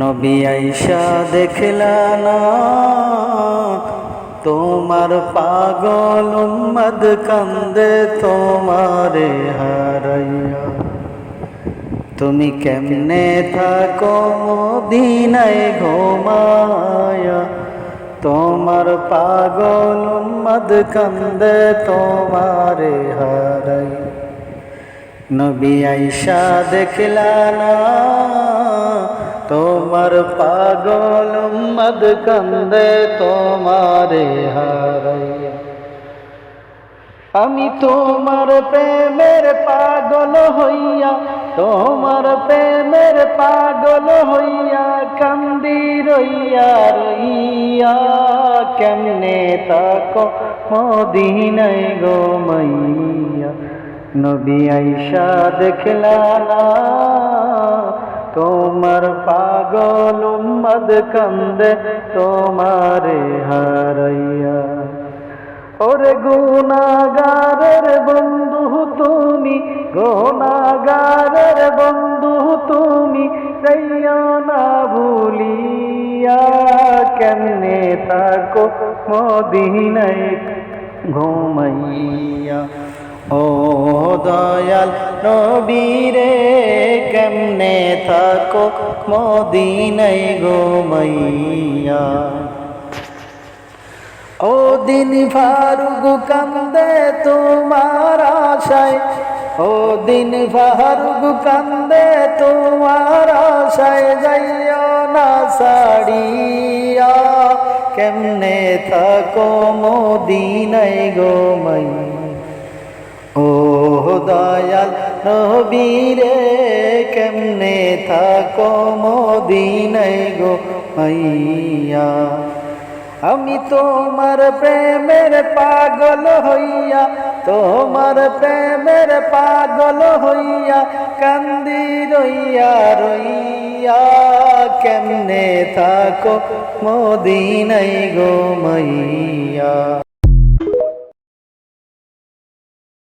নবী আইসা দেখলা না তোমার পাগল উম্মত কান্দে তোমারে হারাইয়া। তুমি কেমনে থাকো মদিনায় ঘুমায়া, তোমার পাগল উম্মত কান্দে তোমারে হারাইয়া। নবী আইসা দেখলা না তোমার পাগল উম্মত কান্দে তোমারে হারাইয়া। আমি তোমার প্রেমের পাগল হইয়া, তোমার প্রেমের পাগল হইয়া কান্দি রইয়া রইয়া। কেমনে তাকো মদিনায় গো মাইয়া, নবী আইসা দেখলা না তোমার পাগল উম্মত কান্দে তোমারে হারাইয়া। ওরে গুনাহগারের বন্ধু তুমি, গুনাহগারের বন্ধু তুমি, যাইও না ভুলিয়া। কেমনে থাকো মদিনায় ঘুমাইয়া। ও দয়াল নবী রে, কেমনে থাকো মদিনায় ঘুমাইয়া। ও দিন ফারুক কান্দে তোমার আশায়, ও দিন ফারুক কান্দে তোমার আশায়, যাইও না ছাড়িয়া। কেমনে থাকো মদিনায় গো মাইয়া। ও দয়াল নবী রে, কেমনে থাকো মদিনায় গো মাইয়া। আমি তোমার প্রেমের পাগল হইয়া, তোমার প্রেমের পাগল হইয়া কান্দি রইয়া রইয়া। কেমনে থাকো মদিনায় গো মাইয়া।